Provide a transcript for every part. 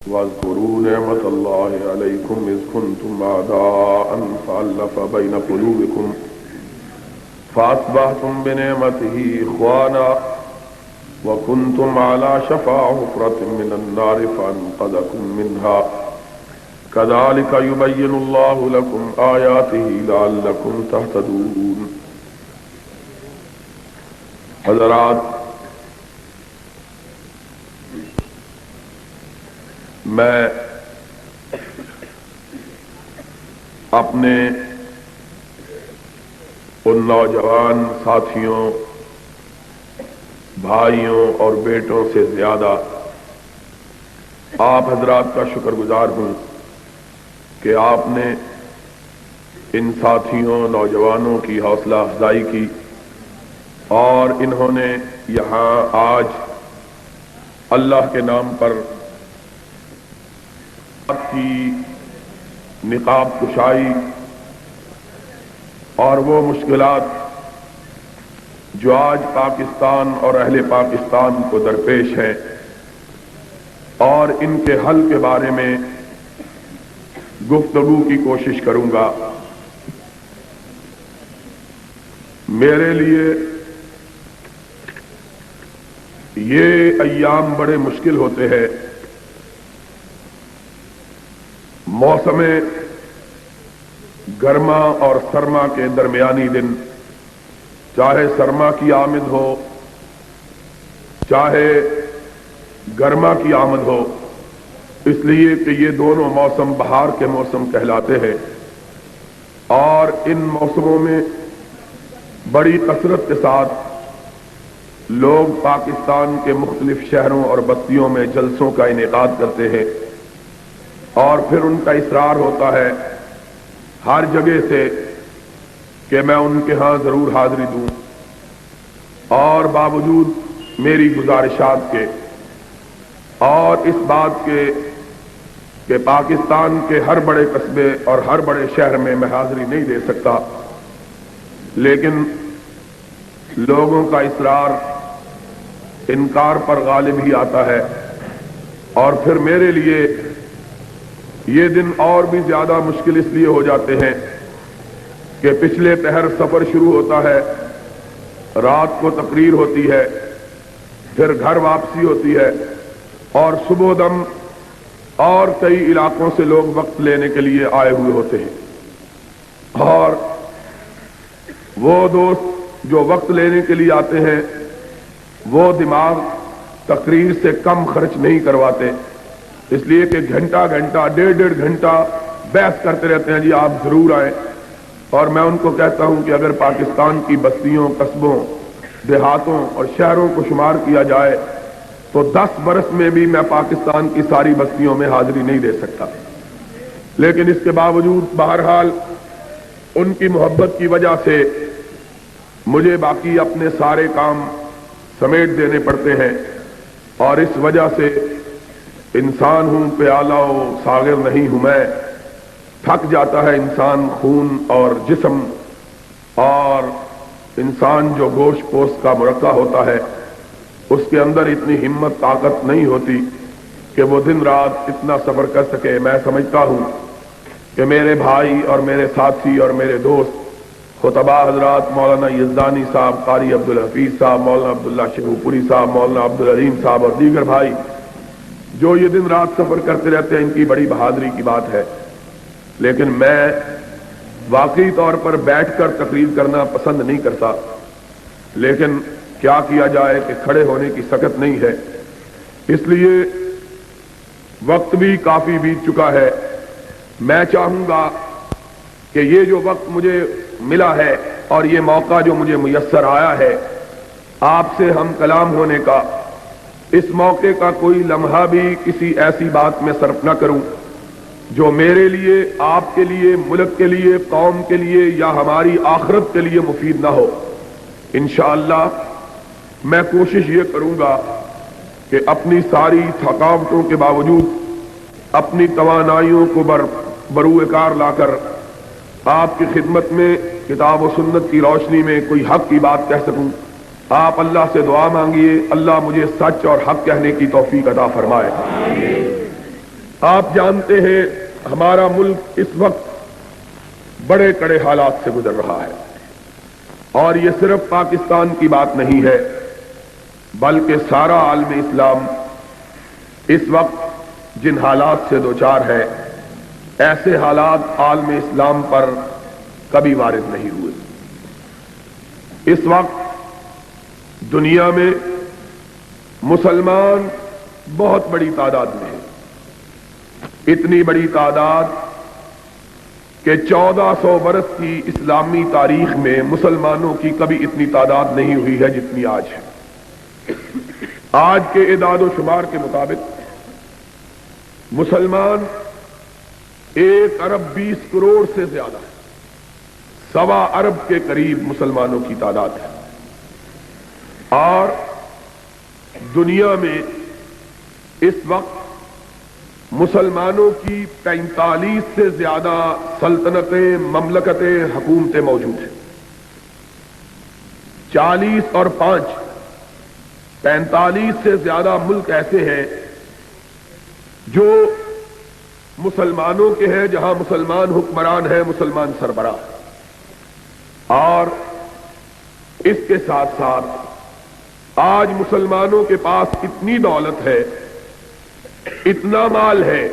واذكروا نعمة الله عليكم إذ كنتم أعداء فألف بين قلوبكم فأصبحتم بنعمته إخوانا وكنتم على شفا حفرة من النار فأنقذكم منها كذلك يبين الله لكم آياته لعلكم تهتدون. حضرات، میں اپنے ان نوجوان ساتھیوں، بھائیوں اور بیٹوں سے زیادہ آپ حضرات کا شکر گزار ہوں کہ آپ نے ان ساتھیوں نوجوانوں کی حوصلہ افزائی کی اور انہوں نے یہاں آج اللہ کے نام پر کی نقاب کشائی اور وہ مشکلات جو آج پاکستان اور اہل پاکستان کو درپیش ہیں اور ان کے حل کے بارے میں گفتگو کی کوشش کروں گا. میرے لیے یہ ایام بڑے مشکل ہوتے ہیں. موسم گرما اور سرما کے درمیانی دن، چاہے سرما کی آمد ہو چاہے گرما کی آمد ہو، اس لیے کہ یہ دونوں موسم بہار کے موسم کہلاتے ہیں اور ان موسموں میں بڑی کثرت کے ساتھ لوگ پاکستان کے مختلف شہروں اور بستیوں میں جلسوں کا انعقاد کرتے ہیں اور پھر ان کا اصرار ہوتا ہے ہر جگہ سے کہ میں ان کے ہاں ضرور حاضری دوں، اور باوجود میری گزارشات کے اور اس بات کے کہ پاکستان کے ہر بڑے قصبے اور ہر بڑے شہر میں میں حاضری نہیں دے سکتا، لیکن لوگوں کا اصرار انکار پر غالب ہی آتا ہے. اور پھر میرے لیے یہ دن اور بھی زیادہ مشکل اس لیے ہو جاتے ہیں کہ پچھلے پہر سفر شروع ہوتا ہے، رات کو تقریر ہوتی ہے، پھر گھر واپسی ہوتی ہے اور صبح دم اور کئی علاقوں سے لوگ وقت لینے کے لیے آئے ہوئے ہوتے ہیں، اور وہ دوست جو وقت لینے کے لیے آتے ہیں وہ دماغ تقریر سے کم خرچ نہیں کرواتے، اس لیے کہ گھنٹہ گھنٹہ ڈیڑھ گھنٹہ بحث کرتے رہتے ہیں جی آپ ضرور آئیں. اور میں ان کو کہتا ہوں کہ اگر پاکستان کی بستیوں، قصبوں، دیہاتوں اور شہروں کو شمار کیا جائے تو 10 برس میں بھی میں پاکستان کی ساری بستیوں میں حاضری نہیں دے سکتا. لیکن اس کے باوجود بہرحال ان کی محبت کی وجہ سے مجھے باقی اپنے سارے کام سمیٹ دینے پڑتے ہیں، اور اس وجہ سے انسان ہوں پیالہ و ساغر نہیں ہوں میں. تھک جاتا ہے انسان خون اور جسم، اور انسان جو گوشت پوست کا مرکہ ہوتا ہے اس کے اندر اتنی ہمت طاقت نہیں ہوتی کہ وہ دن رات اتنا سفر کر سکے. میں سمجھتا ہوں کہ میرے بھائی اور میرے ساتھی اور میرے دوست خطبہ حضرات مولانا یزدانی صاحب، قاری عبدالحفیظ صاحب، مولانا عبداللہ شیخوپوری صاحب، مولانا عبدالعلیم صاحب اور دیگر بھائی جو یہ دن رات سفر کرتے رہتے ہیں، ان کی بڑی بہادری کی بات ہے. لیکن میں واقعی طور پر بیٹھ کر تقریر کرنا پسند نہیں کرتا، لیکن کیا کیا جائے کہ کھڑے ہونے کی سکت نہیں ہے. اس لیے وقت بھی کافی بیت چکا ہے. میں چاہوں گا کہ یہ جو وقت مجھے ملا ہے اور یہ موقع جو مجھے میسر آیا ہے آپ سے ہم کلام ہونے کا، اس موقع کا کوئی لمحہ بھی کسی ایسی بات میں صرف نہ کروں جو میرے لیے، آپ کے لیے، ملک کے لیے، قوم کے لیے یا ہماری آخرت کے لیے مفید نہ ہو. انشاءاللہ میں کوشش یہ کروں گا کہ اپنی ساری تھکاوٹوں کے باوجود اپنی توانائیوں کو بروئے کار لا کر آپ کی خدمت میں کتاب و سنت کی روشنی میں کوئی حق کی بات کہہ سکوں. آپ اللہ سے دعا مانگیے اللہ مجھے سچ اور حق کہنے کی توفیق عطا فرمائے. آپ جانتے ہیں ہمارا ملک اس وقت بڑے کڑے حالات سے گزر رہا ہے، اور یہ صرف پاکستان کی بات نہیں ہے بلکہ سارا عالم اسلام اس وقت جن حالات سے دوچار ہے، ایسے حالات عالم اسلام پر کبھی وارد نہیں ہوئے۔ اس وقت دنیا میں مسلمان بہت بڑی تعداد میں ہیں، اتنی بڑی تعداد کہ 1400 برس کی اسلامی تاریخ میں مسلمانوں کی کبھی اتنی تعداد نہیں ہوئی ہے جتنی آج ہے۔ آج کے اعداد و شمار کے مطابق مسلمان 1 ارب 20 کروڑ سے زیادہ، 1.25 ارب کے قریب مسلمانوں کی تعداد ہے، اور دنیا میں اس وقت مسلمانوں کی 45 سے زیادہ سلطنتیں، مملکتیں، حکومتیں موجود ہیں۔ 40 اور 5 45 سے زیادہ ملک ایسے ہیں جو مسلمانوں کے ہیں، جہاں مسلمان حکمران ہیں، مسلمان سربراہ، اور اس کے ساتھ ساتھ آج مسلمانوں کے پاس اتنی دولت ہے، اتنا مال ہے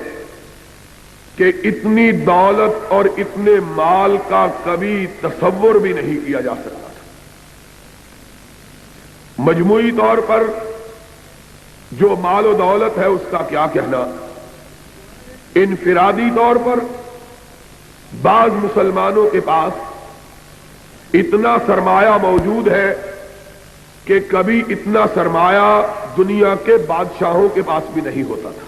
کہ اتنی دولت اور اتنے مال کا کبھی تصور بھی نہیں کیا جا سکتا تھا۔ مجموعی طور پر جو مال و دولت ہے اس کا کیا کہنا، انفرادی طور پر بعض مسلمانوں کے پاس اتنا سرمایہ موجود ہے کہ کبھی اتنا سرمایہ دنیا کے بادشاہوں کے پاس بھی نہیں ہوتا تھا۔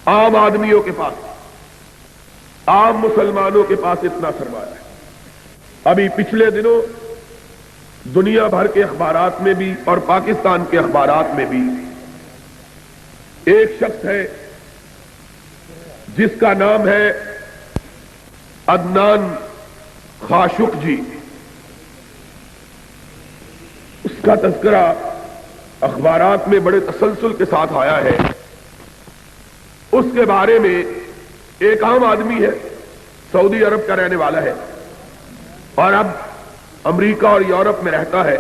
عام آدمیوں کے پاس، عام مسلمانوں کے پاس اتنا سرمایہ ہے۔ ابھی پچھلے دنوں دنیا بھر کے اخبارات میں بھی اور پاکستان کے اخبارات میں بھی ایک شخص ہے جس کا نام ہے عدنان خاشق جی، اس کا تذکرہ اخبارات میں بڑے تسلسل کے ساتھ آیا ہے۔ اس کے بارے میں ایک عام آدمی ہے، سعودی عرب کا رہنے والا ہے اور اب امریکہ اور یورپ میں رہتا ہے۔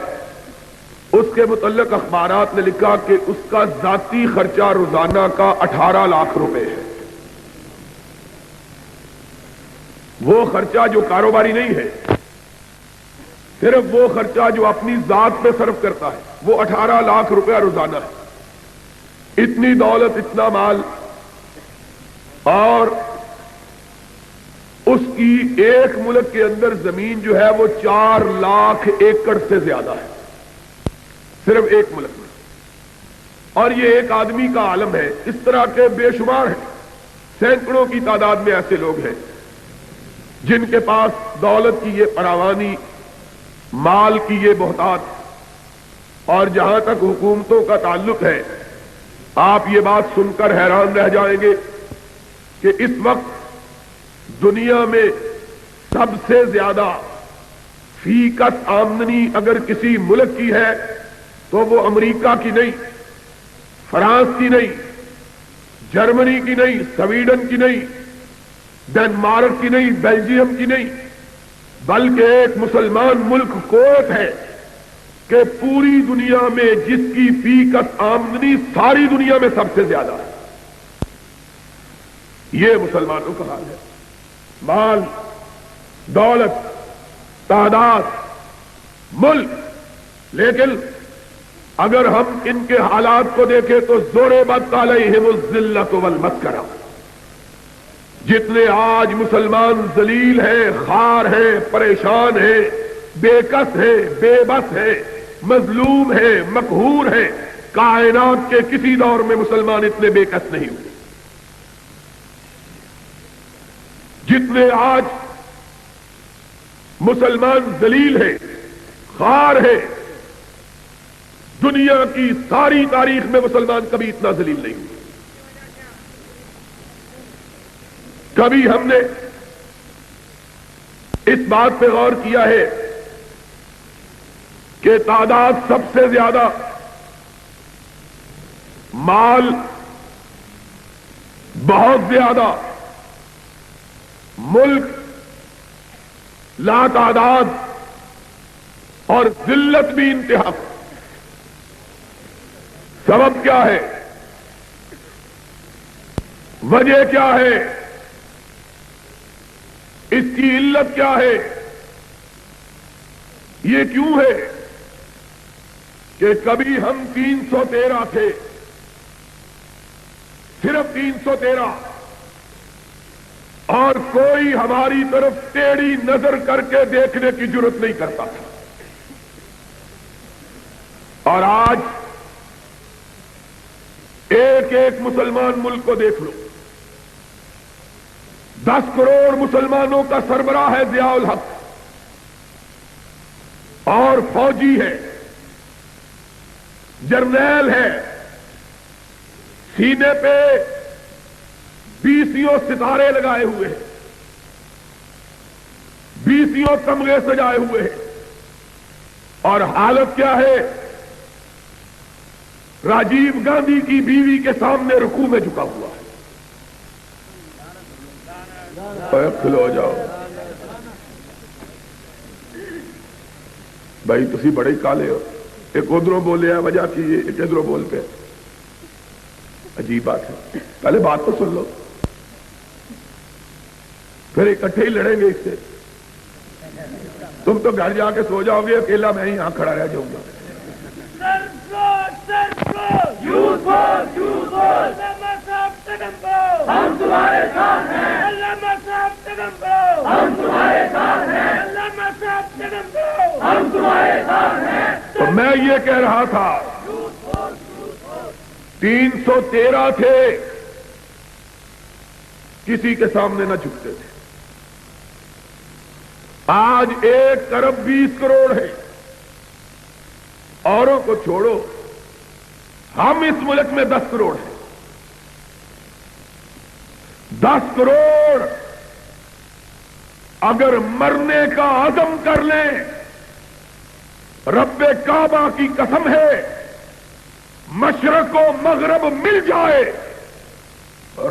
اس کے متعلق اخبارات نے لکھا کہ اس کا ذاتی خرچہ روزانہ کا 18 لاکھ روپے ہے۔ وہ خرچہ جو کاروباری نہیں ہے، صرف وہ خرچہ جو اپنی ذات پہ صرف کرتا ہے، وہ 18 لاکھ روپیہ روزانہ ہے۔ اتنی دولت، اتنا مال، اور اس کی ایک ملک کے اندر زمین جو ہے وہ 4 لاکھ ایکڑ سے زیادہ ہے، صرف ایک ملک میں۔ اور یہ ایک آدمی کا عالم ہے۔ اس طرح کے بے شمار ہیں، سینکڑوں کی تعداد میں ایسے لوگ ہیں جن کے پاس دولت کی یہ فراوانی، مال کی یہ بہتات، اور جہاں تک حکومتوں کا تعلق ہے، آپ یہ بات سن کر حیران رہ جائیں گے کہ اس وقت دنیا میں سب سے زیادہ فی کس آمدنی اگر کسی ملک کی ہے تو وہ امریکہ کی نہیں، فرانس کی نہیں، جرمنی کی نہیں، سویڈن کی نہیں، ڈنمارک کی نہیں، بیلجیم کی نہیں، بلکہ ایک مسلمان ملک کویت ہے کہ پوری دنیا میں جس کی فی کس آمدنی ساری دنیا میں سب سے زیادہ ہے۔ یہ مسلمانوں کا حال ہے۔ مال، دولت، تعداد، ملک، لیکن اگر ہم ان کے حالات کو دیکھیں تو ضربت علیہم الذلۃ والمسکرہ، جتنے آج مسلمان ذلیل ہیں، خوار ہیں، پریشان ہیں، بے کس ہیں، بے بس ہیں، مظلوم ہیں، مقہور ہیں، کائنات کے کسی دور میں مسلمان اتنے بے کس نہیں ہوئے۔ جتنے آج مسلمان ذلیل ہیں، خوار ہیں، دنیا کی ساری تاریخ میں مسلمان کبھی اتنا ذلیل نہیں ہوئے۔ کبھی ہم نے اس بات پہ غور کیا ہے کہ تعداد سب سے زیادہ مال بہت زیادہ ملک لاتعداد اور ذلت بھی انتہا. سبب کیا ہے؟ وجہ کیا ہے؟ اس کی علت کیا ہے؟ یہ کیوں ہے کہ کبھی ہم 313 تھے، صرف 313، اور کوئی ہماری طرف ٹیڑھی نظر کر کے دیکھنے کی جرات نہیں کرتا تھا. اور آج ایک ایک مسلمان ملک کو دیکھ لو. 10 کروڑ مسلمانوں کا سربراہ ہے ضیاء الحق، اور فوجی ہے، جرنیل ہے، سینے پہ 20 ستارے لگائے ہوئے ہیں، 20 تمغے سجائے ہوئے ہیں. اور حالت کیا ہے؟ راجیو گاندھی کی بیوی کے سامنے رکوع میں جھکا ہوا ہے. کھلو جاؤ بھائی، تسی بڑے کالے ہو. ایک ادھروں بولے ہے وجہ کی، ایک ادھروں بول پہ. عجیب بات ہے. پہلے بات تو سن لو، پھر اکٹھے ہی لڑیں گے اس سے. تم تو گھر جا کے سو جاؤ گے، اکیلا میں ہی یہاں کھڑا رہ جاؤں گا. ہم تمہارے ساتھ ہیں، ہم تمہارے ساتھ ہیں، ہم تمہارے ساتھ ہیں. تو میں یہ کہہ رہا تھا 313 تھے، کسی کے سامنے نہ جھکتے تھے. آج 1 ارب 20 کروڑ ہے. اوروں کو چھوڑو، ہم اس ملک میں 10 کروڑ ہیں. 10 کروڑ اگر مرنے کا عزم کر لیں، رب کعبہ کی قسم ہے، مشرق و مغرب مل جائے،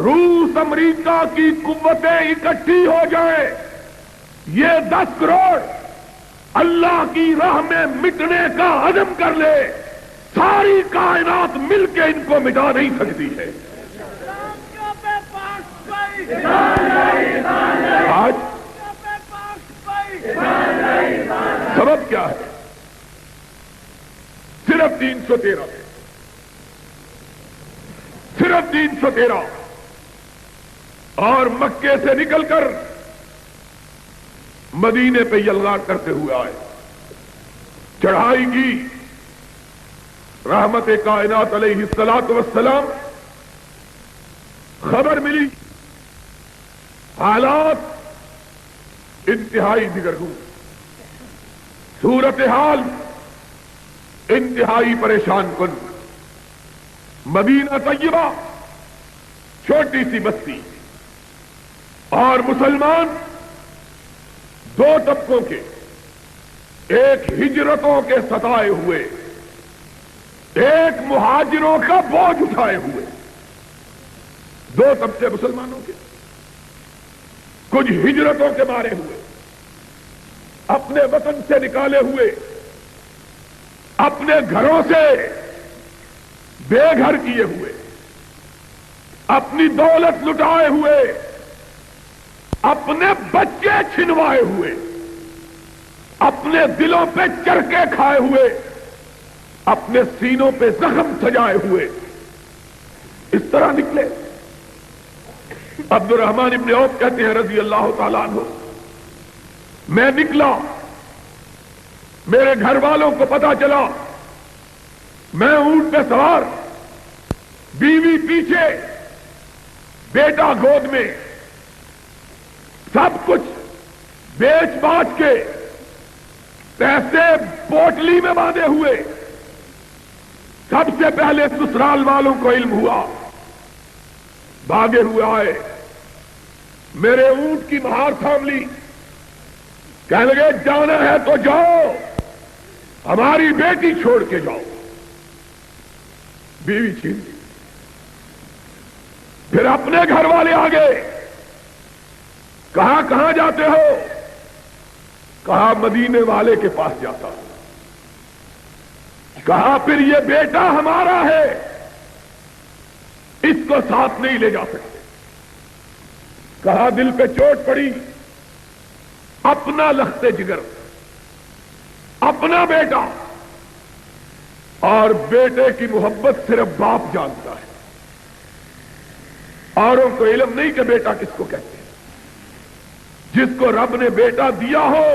روس امریکہ کی قوتیں اکٹھی ہو جائیں، یہ 10 کروڑ اللہ کی راہ میں مٹنے کا عزم کر لے، ساری کائنات مل کے ان کو مٹا نہیں سکتی ہے. آج سبب کیا ہے؟ صرف 313، صرف 313. اور مکے سے نکل کر مدینے پہ یلغار کرتے ہوئے آئے، چڑھائی کی. رحمت کائنات علیہ الصلوۃ والسلام، خبر ملی حالات انتہائی دگرگوں، صورتحال انتہائی پریشان کن. مدینہ طیبہ چھوٹی سی بستی، اور مسلمان 2 طبقوں کے، ایک ہجرتوں کے ستائے ہوئے، ایک مہاجروں کا بوجھ اٹھائے ہوئے. 2 طبقے مسلمانوں کے، کچھ ہجرتوں کے مارے ہوئے، اپنے وطن سے نکالے ہوئے، اپنے گھروں سے بے گھر کیے ہوئے، اپنی دولت لٹائے ہوئے، اپنے بچے چھنوائے ہوئے، اپنے دلوں پہ چرکے کھائے ہوئے، اپنے سینوں پہ زخم سجائے ہوئے اس طرح نکلے. عبد الرحمن ابن عوف کہتے ہیں رضی اللہ تعالیٰ عنہ، میں نکلا، میرے گھر والوں کو پتا چلا، میں اونٹ پہ سوار، بیوی پیچھے، بیٹا گود میں، سب کچھ بیچ باچ کے، پیسے پوٹلی میں باندھے ہوئے. سب سے پہلے سسرال والوں کو علم ہوا، بھاگے ہوئے آئے، میرے اونٹ کی مہار تھام لی، کہنے لگے جانا ہے تو جاؤ، ہماری بیٹی چھوڑ کے جاؤ. بیوی چھین لی. پھر اپنے گھر والے آگے، کہا کہاں جاتے ہو؟ کہا مدینے والے کے پاس جاتا ہوں۔ کہا پھر یہ بیٹا ہمارا ہے، اس کو ساتھ نہیں لے جا سکتے۔ کہا دل پہ چوٹ پڑی، اپنا لخت جگر، اپنا بیٹا، اور بیٹے کی محبت صرف باپ جانتا ہے، اوروں کو علم نہیں کہ بیٹا کس کو کہتے ہیں۔ جس کو رب نے بیٹا دیا ہو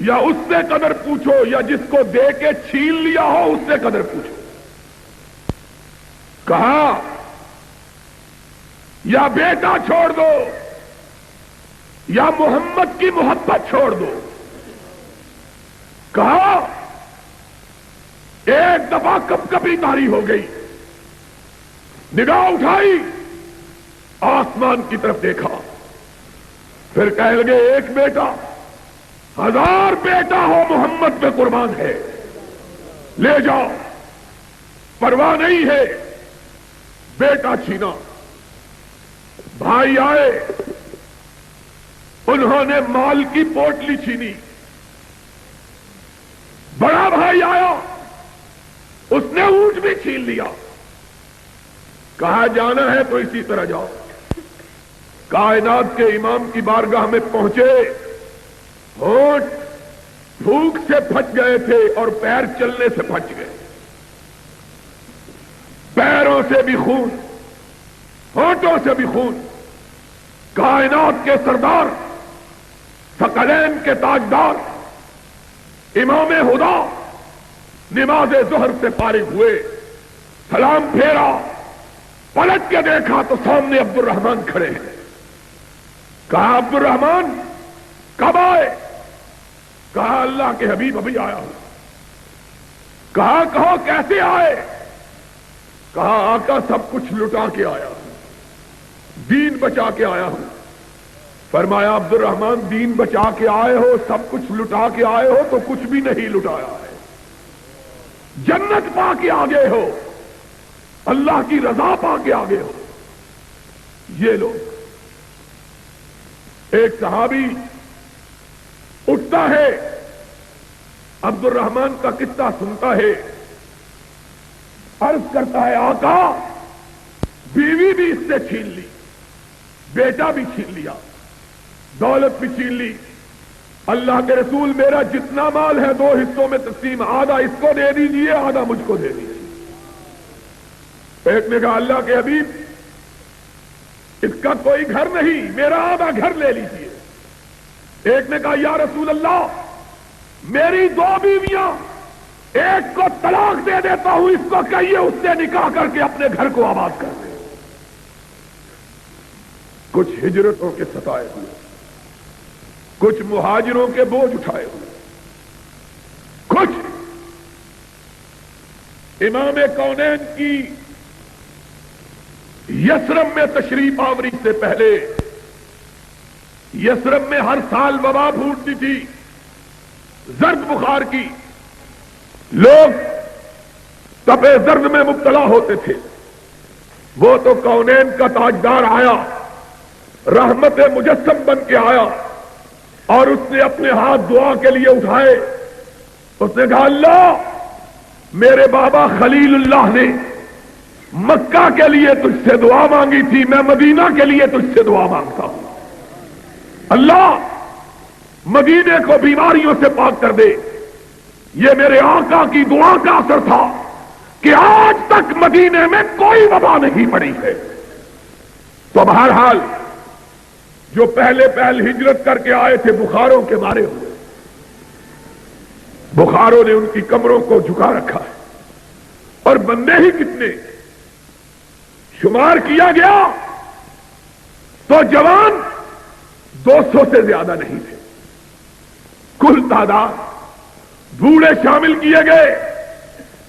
یا اس سے قدر پوچھو، یا جس کو دے کے چھین لیا ہو اس سے قدر پوچھو۔ کہا یا بیٹا چھوڑ دو یا محمد کی محبت چھوڑ دو۔ کہا ایک دفعہ کب کبھی تاری ہو گئی، نگاہ اٹھائی، آسمان کی طرف دیکھا، پھر کہنے لگے ایک بیٹا، 1000 بیٹا ہو محمد پہ قربان ہے، لے جاؤ، پرواہ نہیں ہے۔ بیٹا چھینا، بھائی آئے، انہوں نے مال کی پوٹلی چھینی۔ بڑا بھائی آیا، اس نے اونٹ بھی چھین لیا۔ کہا جانا ہے تو اسی طرح جاؤ۔ کائنات کے امام کی بارگاہ میں پہنچے، ہونٹ بھوک سے پھٹ گئے تھے اور پیر چلنے سے پھٹ گئے، پیروں سے بھی خون، ہونٹوں سے بھی خون۔ کائنات کے سردار، ثقلین کے تاجدار، امام ہدا نماز ظہر سے فارغ ہوئے، سلام پھیرا، پلٹ کے دیکھا تو سامنے عبد الرحمن کھڑے ہیں۔ کہا عبد الرحمن کب آئے؟ کہا اللہ کے حبیب ابھی آیا ہوں۔ کہا کہو کیسے آئے؟ کہا آقا سب کچھ لٹا کے آیا ہوں، دین بچا کے آیا ہوں۔ فرمایا عبد الرحمن دین بچا کے آئے ہو، سب کچھ لٹا کے آئے ہو تو کچھ بھی نہیں لٹایا ہے، جنت پا کے آگے ہو، اللہ کی رضا پا کے آگے ہو۔ یہ لوگ، ایک صحابی اٹھتا ہے، عبد الرحمن کا قصہ سنتا ہے، عرض کرتا ہے آقا بیوی بھی اس سے چھین لی، بیٹا بھی چھین لیا، دولت بھی چھین لی۔ اللہ کے رسول میرا جتنا مال ہے 2 حصوں میں تقسیم، آدھا اس کو دے دیجیے، آدھا مجھ کو دے دیجیے۔ ایک نے کہا اللہ کے حبیب اس کا کوئی گھر نہیں، میرا آدھا گھر لے لیجیے۔ ایک نے کہا یا رسول اللہ میری 2 بیویاں، ایک کو طلاق دے دیتا ہوں، اس کو کہیے اس سے نکاح کر کے اپنے گھر کو آباد کر دے۔ کچھ ہجرتوں کے ستائے ہوئے، کچھ مہاجروں کے بوجھ اٹھائے ہوئے، کچھ امام کونین کی یثرب میں تشریف آوری سے پہلے، یثرب میں ہر سال وبا پھوٹتی تھی، زرد بخار کی، لوگ تپے زرد میں مبتلا ہوتے تھے۔ وہ تو کونین کا تاجدار آیا، رحمت مجسم بن کے آیا، اور اس نے اپنے ہاتھ دعا کے لیے اٹھائے۔ اس نے کہا اللہ میرے بابا خلیل اللہ نے مکہ کے لیے تجھ سے دعا مانگی تھی، میں مدینہ کے لیے تجھ سے دعا مانگتا ہوں، اللہ مدینے کو بیماریوں سے پاک کر دے۔ یہ میرے آقا کی دعا کا اثر تھا کہ آج تک مدینے میں کوئی وبا نہیں پڑی ہے۔ تو بہرحال جو پہلے ہجرت کر کے آئے تھے بخاروں کے مارے ہوئے، بخاروں نے ان کی کمروں کو جھکا رکھا ہے، اور بندے ہی کتنے شمار کیا گیا تو جوان 200 سے زیادہ نہیں تھے، کل تعداد بوڑھے شامل کیے گئے،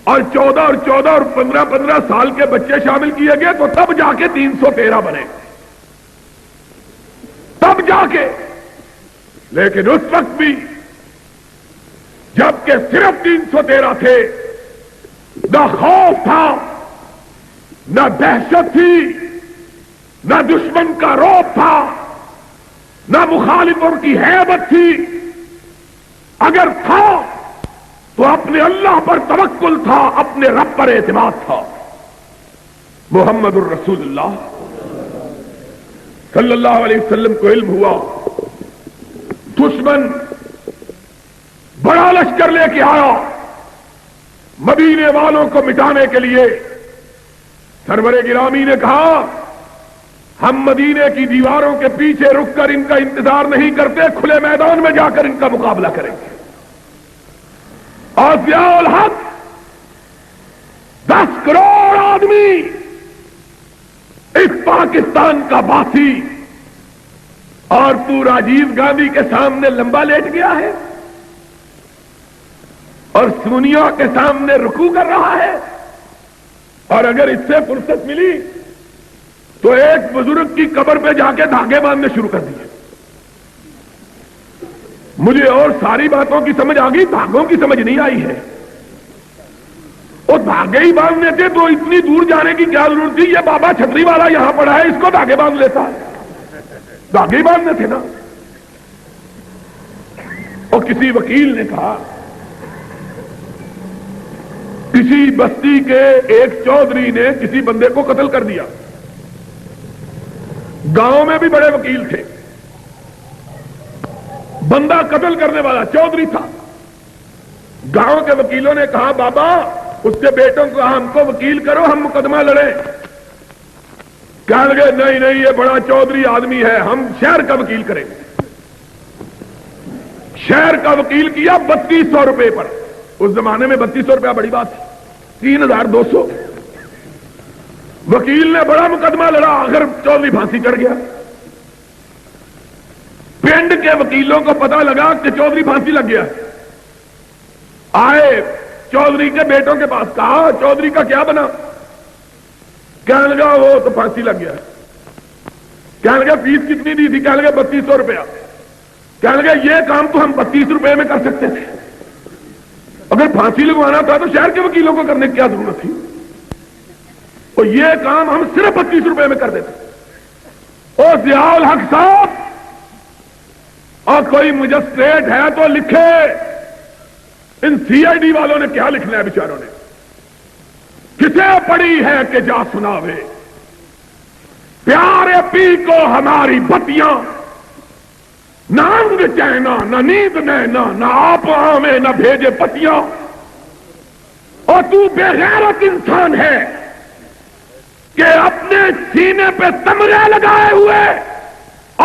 اور 14 اور 15 سال کے بچے شامل کیے گئے، تو تب جا کے 313 بنے، تب جا کے۔ لیکن اس وقت بھی جبکہ صرف 313 تھے، نہ خوف تھا، نہ دہشت تھی، نہ دشمن کا رعب تھا، نہ مخالفوں کی ہیبت تھی، اگر تھا تو اپنے اللہ پر توکل تھا، اپنے رب پر اعتماد تھا۔ محمد الرسول اللہ صلی اللہ علیہ وسلم کو علم ہوا دشمن بڑا لشکر لے کے آیا مدینے والوں کو مٹانے کے لیے۔ سرور گرامی نے کہا ہم مدینے کی دیواروں کے پیچھے رک کر ان کا انتظار نہیں کرتے، کھلے میدان میں جا کر ان کا مقابلہ کریں گے۔ اور ضیاء الحق 10 کروڑ آدمی اس پاکستان کا باسی، اور تو راجیو گاندھی کے سامنے لمبا لیٹ گیا ہے اور سونیا کے سامنے رکوع کر رہا ہے۔ اور اگر اس سے فرصت ملی تو ایک بزرگ کی قبر پہ جا کے دھاگے باندھنے شروع کر دیے۔ مجھے اور ساری باتوں کی سمجھ آ گئی، دھاگوں کی سمجھ نہیں آئی ہے۔ وہ دھاگے ہی باندھنے تھے تو اتنی دور جانے کی کیا ضرورت تھی؟ یہ بابا چھتری والا یہاں پڑا ہے، اس کو دھاگے باندھ لیتا ہے، دھاگے ہی باندھنے تھے نا۔ اور کسی وکیل نے کہا کسی بستی کے ایک چودھری نے کسی بندے کو قتل کر دیا، گاؤں میں بھی بڑے وکیل تھے، بندہ قتل کرنے والا چودھری تھا۔ گاؤں کے وکیلوں نے کہا بابا اس کے بیٹوں کو ہم کو وکیل کرو، ہم مقدمہ لڑیں۔ کہنے لگے نہیں نہیں، یہ بڑا چودھری آدمی ہے، ہم شہر کا وکیل کریں گے۔ شہر کا وکیل کیا 3200 روپے پر۔ اس زمانے میں 3200 روپیہ بڑی بات تھی، 3200۔ وکیل نے بڑا مقدمہ لڑا، آخر چودھری پھانسی چڑھ گیا۔ پنڈ کے وکیلوں کو پتا لگا کہ چودھری پھانسی لگ گیا، آئے چودھری کے بیٹوں کے پاس، کہا چودھری کا کیا بنا؟ کہنے لگا وہ تو پھانسی لگ گیا۔ کہنے لگا فیس کتنی دی تھی؟ کہنے لگا 3200 روپیہ۔ کہنے لگا یہ کام تو ہم 32 روپے میں کر سکتے تھے، اگر پھانسی لگوانا تھا تو شہر کے وکیلوں کو کرنے کی کیا ضرورت تھی؟ اور یہ کام ہم صرف 32 روپے میں کر دیتے۔ اور ضیاء الحق صاحب، اور کوئی مجسٹریٹ ہے تو لکھے، ان سی آئی ڈی والوں نے کیا لکھنا ہے بیچاروں نے؟ کسے پڑی ہے کہ جا سناوے، پیارے پی کو ہماری بتیاں، نہ انگ چینا نہ نیند نینا، نہ آپ آمے نہ بھیجے پتیاں۔ اور تو بے غیرت انسان ہے کہ اپنے سینے پہ تمغے لگائے ہوئے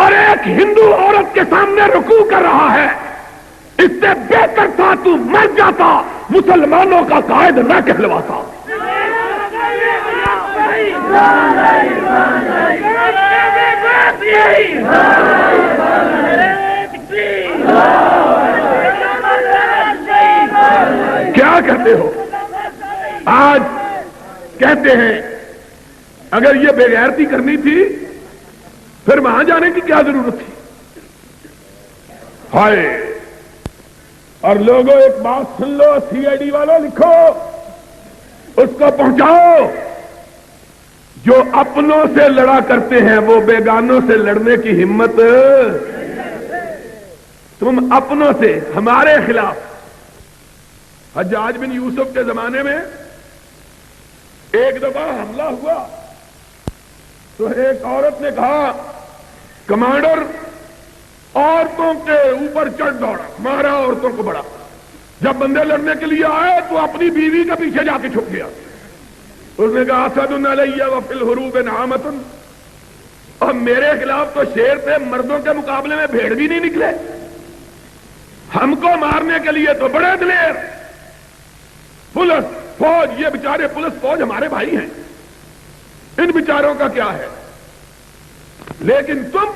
اور ایک ہندو عورت کے سامنے رکوع کر رہا ہے۔ اس سے بہتر تھا تو مر جاتا، مسلمانوں کا قائد نہ کہلواتا۔ کیا کہتے ہو؟ آج کہتے ہیں اگر یہ بے غیرتی کرنی تھی پھر وہاں جانے کی کیا ضرورت تھی؟ ہائے! اور لوگوں ایک بات سن لو، سی آئی ڈی والوں لکھو، اس کو پہنچاؤ، جو اپنوں سے لڑا کرتے ہیں وہ بیگانوں سے لڑنے کی ہمت، تم اپنوں سے ہمارے خلاف۔ حجاج بن یوسف کے زمانے میں ایک دفعہ حملہ ہوا تو ایک عورت نے کہا کمانڈر عورتوں کے اوپر چڑھ دوڑا، مارا عورتوں کو بڑا۔ جب بندے لڑنے کے لیے آئے تو اپنی بیوی کے پیچھے جا کے چھپ گیا۔ اس نے کہا اسد علیہ وفی الحروب نعامۃ، اور میرے خلاف تو شیر تھے، مردوں کے مقابلے میں بھیڑ بھی نہیں نکلے، ہم کو مارنے کے لیے تو بڑے دلیر۔ پولیس فوج، یہ بیچارے پولیس فوج ہمارے بھائی ہیں، ان بیچاروں کا کیا ہے؟ لیکن تم،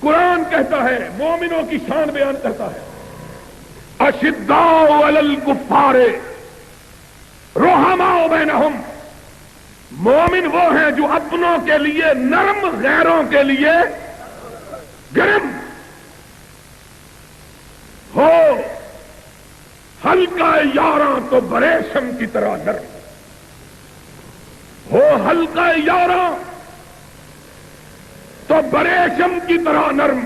قرآن کہتا ہے، مومنوں کی شان بیان کرتا ہے، اشداء علی الکفار رحماء بینہم، مومن وہ ہیں جو اپنوں کے لیے نرم، غیروں کے لیے گرم ہو، ہلکا یاراں تو بریشم کی طرح نرم ہو، ہلکا یاراں بریشم کی طرح نرم،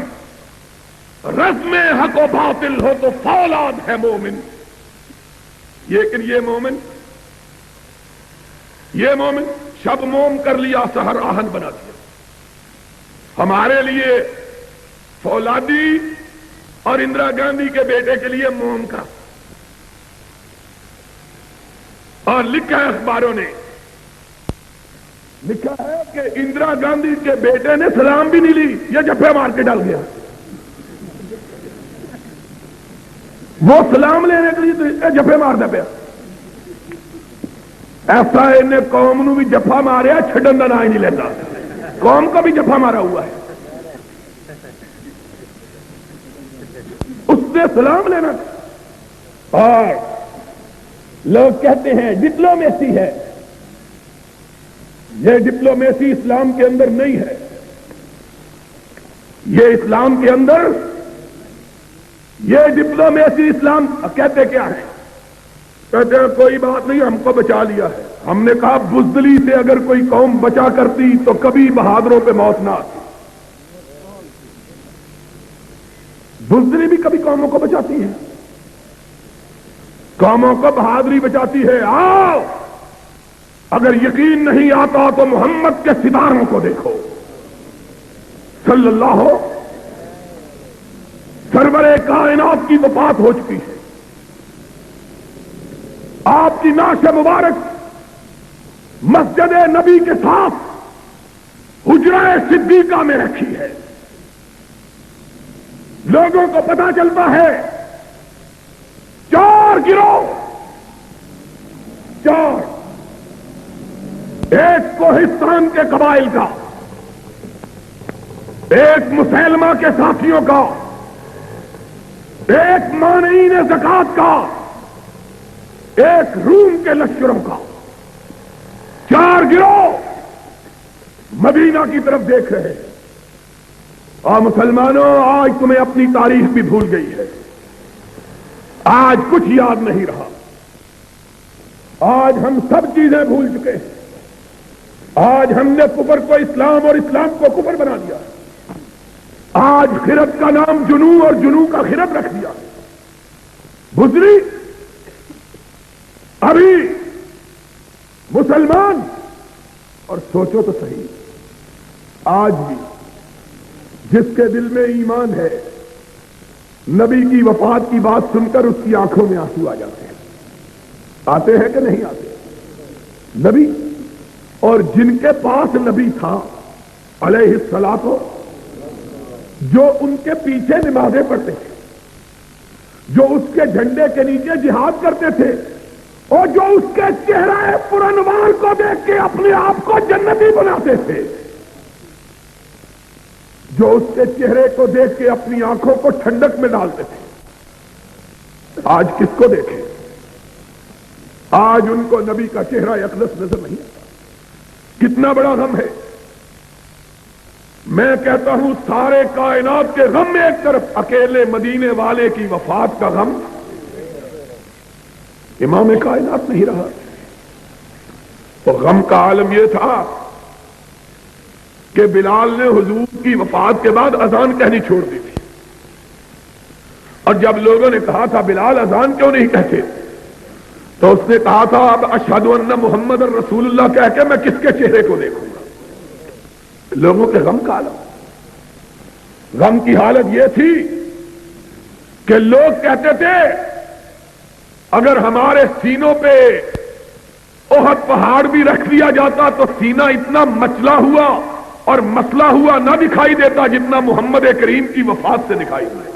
رزم حق و باطل ہو تو فولاد ہے مومن. لیکن یہ مومن شب موم کر لیا، سحر آہن بنا دیا. ہمارے لیے فولادی اور اندرا گاندھی کے بیٹے کے لیے موم کا. اور لکھا ہے اخباروں نے، لکھا ہے کہ اندرا گاندھی کے بیٹے نے سلام بھی نہیں لی، یہ جھپے مار کے ڈال گیا. وہ سلام لینے کے لیے جھپے مارتا پیا. ایسا انہیں قوم نو بھی جفا ماریا، چھڈن کا نام ہی نہیں لیتا. قوم کو بھی جفا مارا ہوا ہے. اس سے سلام لینا. اور لوگ کہتے ہیں ڈپلومیسی ہے. یہ ڈپلومیسی اسلام کے اندر نہیں ہے. یہ اسلام کے اندر، یہ ڈپلومیسی اسلام کہتے کیا ہے؟ کہتے ہیں کوئی بات نہیں، ہم کو بچا لیا ہے. ہم نے کہا بزدلی سے اگر کوئی قوم بچا کرتی تو کبھی بہادروں پہ موت نہ آتی. بزدلی بھی کبھی قوموں کو بچاتی ہے، قوموں کو بہادری بچاتی ہے. آؤ، اگر یقین نہیں آتا تو محمد کے ستاروں کو دیکھو. صلی اللہ ہو، سرور کائنات کی وفات ہو چکی ہے. آپ کی نعش مبارک مسجد نبی کے ساتھ حجرہ صدیقہ میں رکھی ہے. لوگوں کو پتا چلتا ہے 4 گروہ، 4، ایک کوہستان کے قبائل کا، ایک مسلمہ کے ساتھیوں کا، ایک مانعین زکات کا، ایک روم کے لشکروں کا. 4 گروہ مدینہ کی طرف دیکھ رہے ہیں. اور مسلمانوں، آج تمہیں اپنی تاریخ بھی بھول گئی ہے. آج کچھ یاد نہیں رہا. آج ہم سب چیزیں بھول چکے ہیں. آج ہم نے کفر کو اسلام اور اسلام کو کفر بنا دیا. آج خرد کا نام جنو اور جنو کا خرد رکھ دیا. بزری ابھی مسلمان، اور سوچو تو صحیح، آج بھی جس کے دل میں ایمان ہے، نبی کی وفات کی بات سن کر اس کی آنکھوں میں آنسو آ جاتے ہیں. آتے ہیں کہ نہیں آتے؟ نبی، اور جن کے پاس نبی تھا علیہ الصلوۃ، جو ان کے پیچھے نمازیں پڑھتے تھے، جو اس کے جھنڈے کے نیچے جہاد کرتے تھے، اور جو اس کے چہرہ پرانوار کو دیکھ کے اپنے آپ کو جنتی بناتے تھے، جو اس کے چہرے کو دیکھ کے اپنی آنکھوں کو ٹھنڈک میں ڈالتے تھے، آج کس کو دیکھیں؟ آج ان کو نبی کا چہرہ اقدس نظر نہیں آتا. کتنا بڑا غم ہے. میں کہتا ہوں سارے کائنات کے غم میں ایک طرف، اکیلے مدینے والے کی وفات کا غم. امام کائنات نہیں رہا. تو غم کا عالم یہ تھا کہ بلال نے حضور کی وفات کے بعد اذان کہنی چھوڑ دی تھی. اور جب لوگوں نے کہا تھا بلال اذان کیوں نہیں کہتے، تو اس نے کہا تھا اب اشہد ان محمد رسول اللہ کہہ کے میں کس کے چہرے کو دیکھوں گا. لوگوں کے غم کا عالم. غم کی حالت یہ تھی کہ لوگ کہتے تھے اگر ہمارے سینوں پہ احد پہاڑ بھی رکھ دیا جاتا تو سینہ اتنا مچلا ہوا اور مسلا ہوا نہ دکھائی دیتا جتنا محمد کریم کی وفات سے دکھائی دیتا.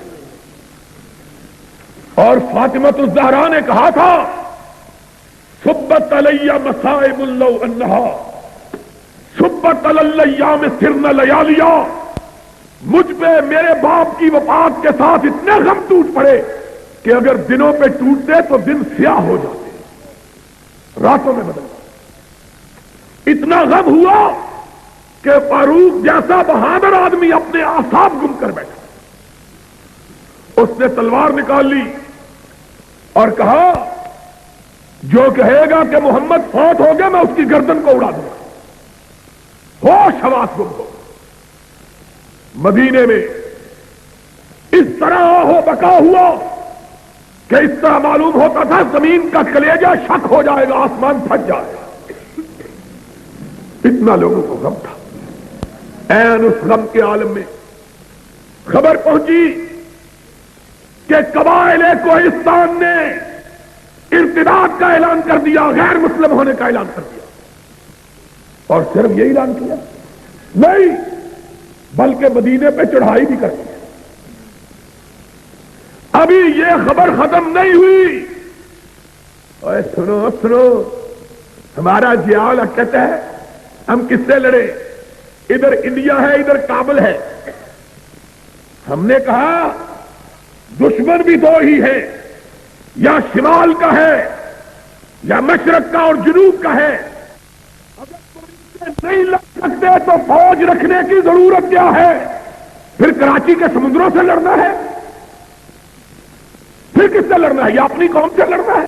اور فاطمۃ الزہرا نے کہا تھا صبت علی مصائب لو انہا صبت علی الیام سرن لیالیا. مجھ پہ میرے باپ کی وفات کے ساتھ اتنے غم ٹوٹ پڑے کہ اگر دنوں پہ ٹوٹتے تو دن سیاہ ہو جاتے، راتوں میں بدل جاتے. اتنا غم ہوا کہ فاروق جیسا بہادر آدمی اپنے اعصاب گم کر بیٹھا. اس نے تلوار نکال لی اور کہا جو کہے گا کہ محمد فوت ہو گیا میں اس کی گردن کو اڑا دوں گا. ہوش حواس گم ہو. مدینے میں اس طرح ہو بکا ہوا کہ اس طرح معلوم ہوتا تھا زمین کا کلیجہ شک ہو جائے گا، آسمان پھٹ جائے گا، اتنا لوگوں کو غم تھا۔ این اس غم کے عالم میں خبر پہنچی کہ قبائل کوہستان نے ارتداد کا اعلان کر دیا، غیر مسلم ہونے کا اعلان کر دیا، اور صرف یہ اعلان کیا نہیں بلکہ مدینے پہ چڑھائی بھی کر دی۔ ابھی یہ خبر ختم نہیں ہوئی، اوے سنو سنو، ہمارا ضیاء کہتا ہے ہم کس سے لڑے، ادھر انڈیا ہے ادھر کابل ہے۔ ہم نے کہا دشمن بھی دو ہی ہے، یا شمال کا ہے یا مشرق کا اور جنوب کا ہے، اگر تم ان سے نہیں لڑ سکتے تو فوج رکھنے کی ضرورت کیا ہے؟ پھر کراچی کے سمندروں سے لڑنا ہے؟ پھر کس سے لڑنا ہے؟ یا اپنی قوم سے لڑنا ہے؟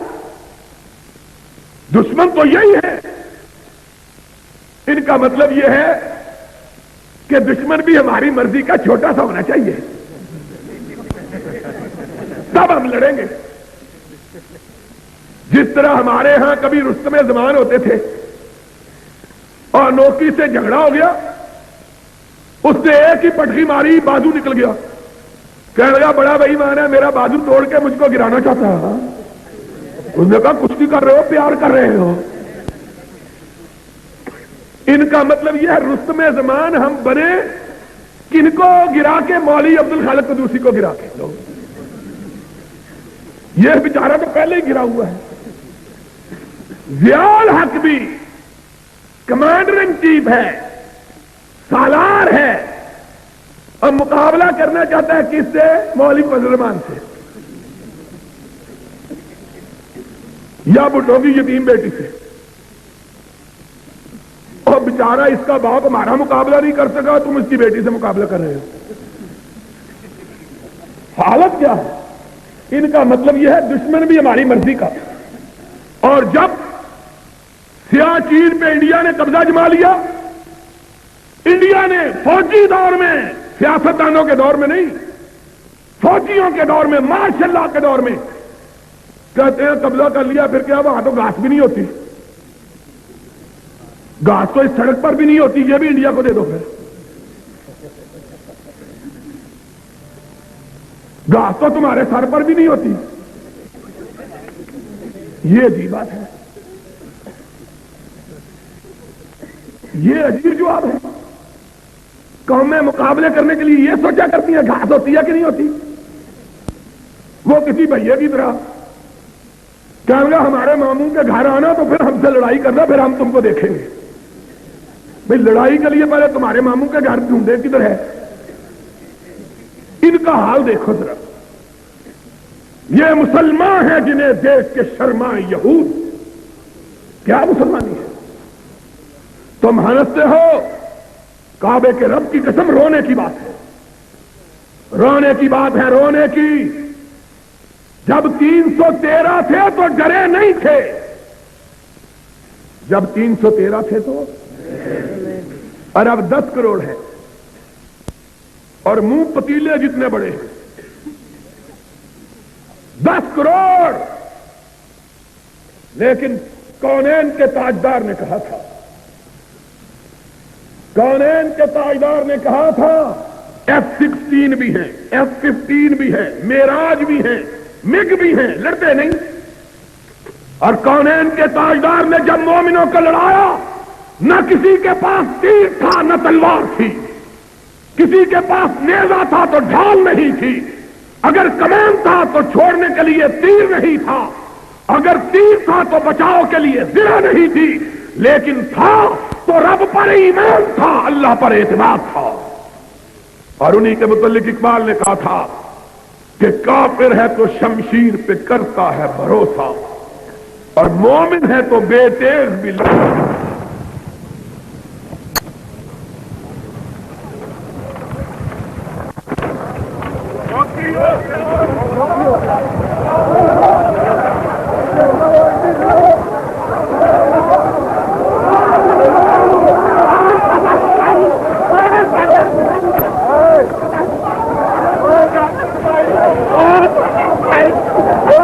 دشمن تو یہی ہے۔ ان کا مطلب یہ ہے کہ دشمن بھی ہماری مرضی کا چھوٹا سا ہونا چاہیے، تب ہم لڑیں گے۔ جس طرح ہمارے ہاں کبھی رستم زمان ہوتے تھے اور نوکی سے جھگڑا ہو گیا، اس نے ایک ہی پٹخی ماری، بازو نکل گیا، کہنے لگا بڑا بھائی مان ہے، میرا بازو توڑ کے مجھ کو گرانا چاہتا ہے۔ اس نے کہا کچھ نہیں کر رہے ہو، پیار کر رہے ہو۔ ان کا مطلب یہ ہے رستم زمان ہم بنے کن کو گرا کے؟ مولوی عبد الخالق قدوسی کو گرا کے۔ یہ بیچارہ تو پہلے ہی گرا ہوا ہے۔ ضیاء الحق بھی کمانڈر ان چیف ہے، سالار ہے، اور مقابلہ کرنا چاہتا ہے کس سے؟ مولوی فضل الرحمان سے، یا بھٹو کی یتیم بیٹی سے۔ اور بیچارہ اس کا باپ ہمارا مقابلہ نہیں کر سکا، تم اس کی بیٹی سے مقابلہ کر رہے ہو۔ حالت کیا ہے؟ ان کا مطلب یہ ہے دشمن بھی ہماری مرضی کا۔ اور جب سیاہ چین پہ انڈیا نے قبضہ جما لیا، انڈیا نے فوجی دور میں، سیاستدانوں کے دور میں نہیں، فوجیوں کے دور میں، ماشاء اللہ کے دور میں، کہتے ہیں قبضہ کر لیا، پھر کیا وہاں تو گھاس بھی نہیں ہوتی، گھاس تو اس سڑک پر بھی نہیں ہوتی، یہ بھی انڈیا کو دے دو، پھر گھاس تو تمہارے سر پر بھی نہیں ہوتی۔ یہ عجیب بات ہے، یہ عجیب جواب ہے۔ قومیں مقابلے کرنے کے لیے یہ سوچا کرتی ہیں گھاس ہوتی ہے کہ نہیں ہوتی۔ وہ کسی بھیا کی طرح کہنے لگا ہمارے ماموں کے گھر آنا تو پھر ہم سے لڑائی کرنا، پھر ہم تم کو دیکھیں گے۔ بھئی لڑائی کے لیے پہلے تمہارے ماموں کے گھر ڈھونڈے کدھر ہے۔ ان کا حال دیکھو ذرا، یہ مسلمان ہیں جنہیں دیکھ کے شرمائے یہود۔ کیا مسلمانی ہے؟ تم ہنستے ہو، کعبے کے رب کی قسم رونے کی بات ہے، رونے کی بات ہے، رونے کی۔ جب 313 تھے تو ڈرے نہیں تھے، جب 313 تھے تو، اور اب 10 کروڑ ہے، اور منہ پتیلے جتنے بڑے ہیں، 10 کروڑ۔ لیکن کونین کے تاجدار نے کہا تھا، کونین کے تاجدار نے کہا تھا F-16 بھی ہیں، F-15 بھی ہیں، میراج بھی ہیں، مگ بھی ہیں، لڑتے نہیں۔ اور کونین کے تاجدار نے جب مومنوں کو لڑایا، نہ کسی کے پاس تیر تھا نہ تلوار تھی، کسی کے پاس نیزہ تھا تو ڈھال نہیں تھی، اگر کمان تھا تو چھوڑنے کے لیے تیر نہیں تھا، اگر تیر تھا تو بچاؤ کے لیے زرہ نہیں تھی، لیکن تھا تو رب پر ایمان تھا، اللہ پر اعتماد تھا۔ اور انہی کے متعلق اقبال نے کہا تھا کہ کافر ہے تو شمشیر پہ کرتا ہے بھروسہ، اور مومن ہے تو بے تیغ بھی لڑتا۔ ہے